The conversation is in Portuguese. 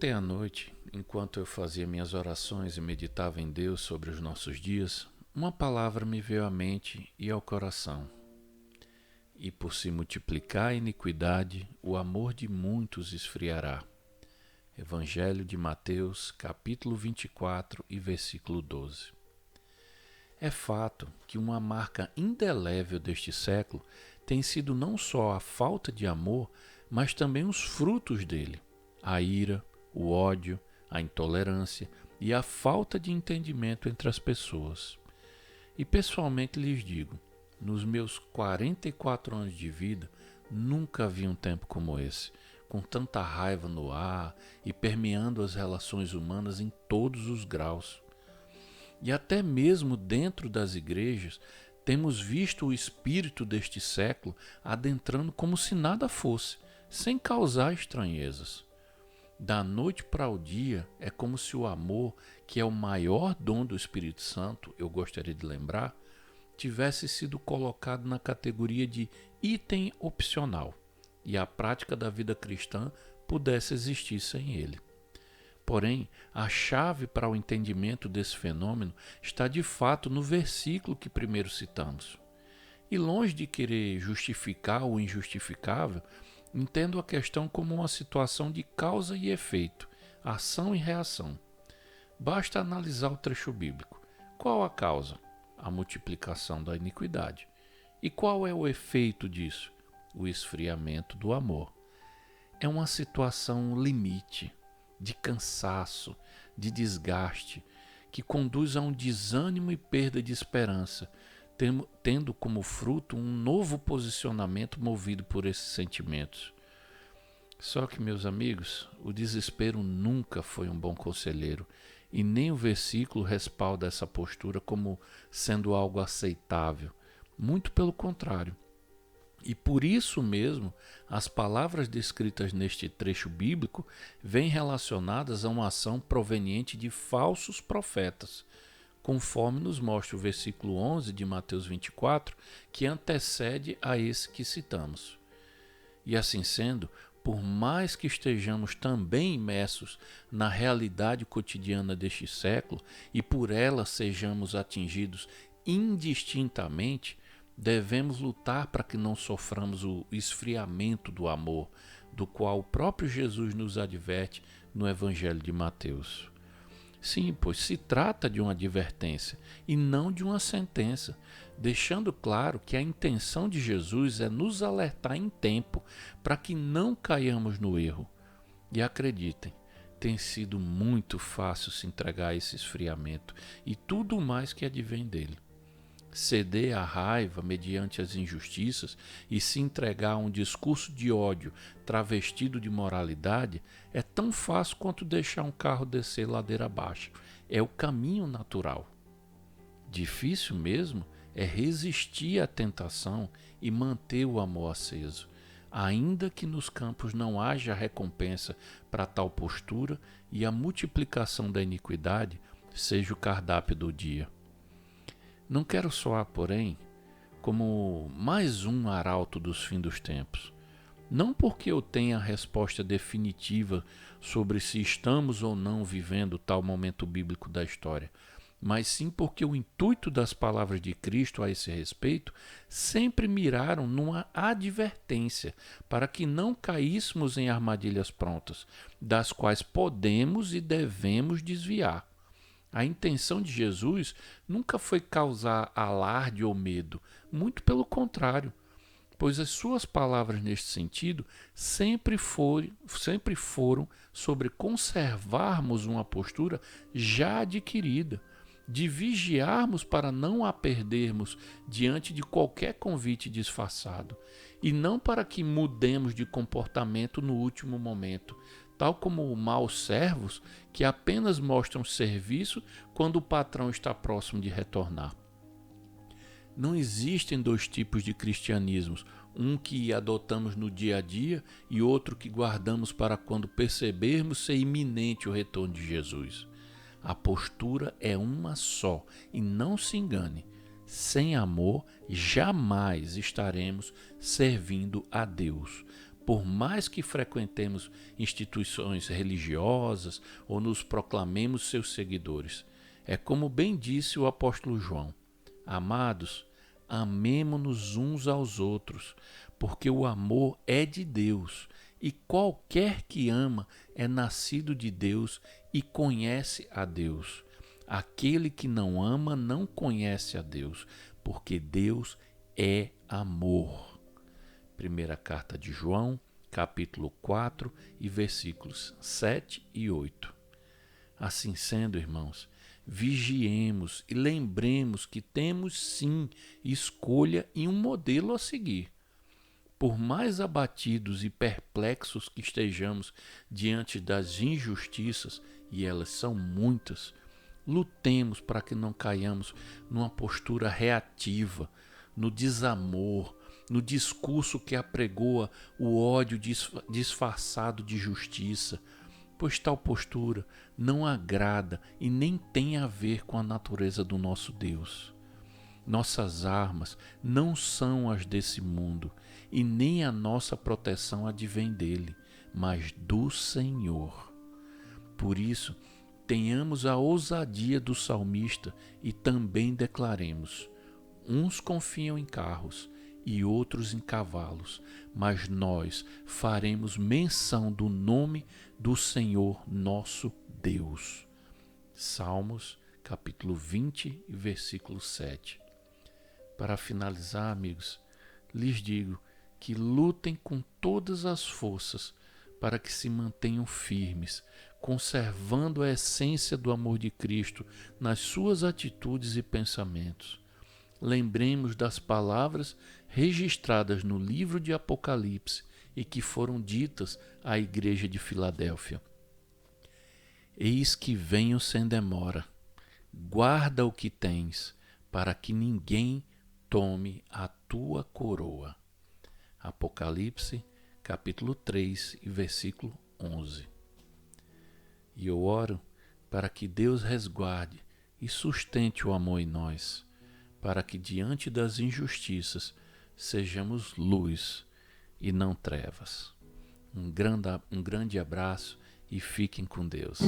Ontem à noite, enquanto eu fazia minhas orações e meditava em Deus sobre os nossos dias, uma palavra me veio à mente e ao coração. E por se multiplicar a iniquidade, o amor de muitos esfriará. Evangelho de Mateus, capítulo 24 e versículo 12. É fato que uma marca indelével deste século tem sido não só a falta de amor, mas também os frutos dele: a ira, o ódio, a intolerância e a falta de entendimento entre as pessoas. E pessoalmente lhes digo, nos meus 44 anos de vida, nunca vi um tempo como esse, com tanta raiva no ar e permeando as relações humanas em todos os graus. E até mesmo dentro das igrejas, temos visto o espírito deste século adentrando como se nada fosse, sem causar estranhezas. Da noite para o dia, é como se o amor, que é o maior dom do Espírito Santo, eu gostaria de lembrar, tivesse sido colocado na categoria de item opcional e a prática da vida cristã pudesse existir sem ele. Porém, a chave para o entendimento desse fenômeno está de fato no versículo que primeiro citamos. E longe de querer justificar o injustificável, entendo a questão como uma situação de causa e efeito, ação e reação. Basta analisar o trecho bíblico. Qual a causa? A multiplicação da iniquidade. E qual é o efeito disso? O esfriamento do amor. É uma situação limite, de cansaço, de desgaste, que conduz a um desânimo e perda de esperança, tendo como fruto um novo posicionamento movido por esses sentimentos. Só que, meus amigos, o desespero nunca foi um bom conselheiro, e nem o versículo respalda essa postura como sendo algo aceitável. Muito pelo contrário. E por isso mesmo, as palavras descritas neste trecho bíblico vêm relacionadas a uma ação proveniente de falsos profetas, conforme nos mostra o versículo 11 de Mateus 24, que antecede a esse que citamos. E assim sendo, por mais que estejamos também imersos na realidade cotidiana deste século e por ela sejamos atingidos indistintamente, devemos lutar para que não soframos o esfriamento do amor, do qual o próprio Jesus nos adverte no Evangelho de Mateus. Sim, pois se trata de uma advertência e não de uma sentença, deixando claro que a intenção de Jesus é nos alertar em tempo para que não caiamos no erro. E acreditem, tem sido muito fácil se entregar a esse esfriamento e tudo mais que advém dele. Ceder à raiva mediante as injustiças e se entregar a um discurso de ódio travestido de moralidade é tão fácil quanto deixar um carro descer ladeira abaixo. É o caminho natural. Difícil mesmo é resistir à tentação e manter o amor aceso, ainda que nos campos não haja recompensa para tal postura e a multiplicação da iniquidade seja o cardápio do dia. Não quero soar, porém, como mais um arauto dos fins dos tempos. Não porque eu tenha a resposta definitiva sobre se estamos ou não vivendo tal momento bíblico da história, mas sim porque o intuito das palavras de Cristo a esse respeito sempre miraram numa advertência para que não caíssemos em armadilhas prontas, das quais podemos e devemos desviar. A intenção de Jesus nunca foi causar alarde ou medo, muito pelo contrário, pois as suas palavras neste sentido sempre foram sobre conservarmos uma postura já adquirida, de vigiarmos para não a perdermos diante de qualquer convite disfarçado, e não para que mudemos de comportamento no último momento, tal como maus servos que apenas mostram serviço quando o patrão está próximo de retornar. Não existem dois tipos de cristianismos, um que adotamos no dia a dia e outro que guardamos para quando percebermos ser iminente o retorno de Jesus. A postura é uma só, e não se engane, sem amor jamais estaremos servindo a Deus, Por mais que frequentemos instituições religiosas ou nos proclamemos seus seguidores, é como bem disse o apóstolo João: amados, amemo-nos uns aos outros, porque o amor é de Deus, e qualquer que ama é nascido de Deus e conhece a Deus. Aquele que não ama não conhece a Deus, porque Deus é amor. Primeira carta de João, capítulo 4 e versículos 7 e 8. Assim sendo, irmãos, vigiemos e lembremos que temos sim escolha e um modelo a seguir. Por mais abatidos e perplexos que estejamos diante das injustiças, e elas são muitas, lutemos para que não caiamos numa postura reativa, no desamor, no discurso que apregoa o ódio disfarçado de justiça, pois tal postura não agrada e nem tem a ver com a natureza do nosso Deus. Nossas armas não são as desse mundo, e nem a nossa proteção advém dele, mas do Senhor. Por isso, tenhamos a ousadia do salmista e também declaremos: uns confiam em carros e outros em cavalos, mas nós faremos menção do nome do Senhor nosso Deus. Salmos, capítulo 20, versículo 7. Para finalizar, amigos, lhes digo que lutem com todas as forças para que se mantenham firmes, conservando a essência do amor de Cristo nas suas atitudes e pensamentos. Lembremos das palavras registradas no livro de Apocalipse e que foram ditas à igreja de Filadélfia. Eis que venho sem demora. Guarda o que tens, para que ninguém tome a tua coroa. Apocalipse, capítulo 3, versículo 11. E eu oro para que Deus resguarde e sustente o amor em nós, para que diante das injustiças sejamos luz e não trevas. Um grande abraço e fiquem com Deus.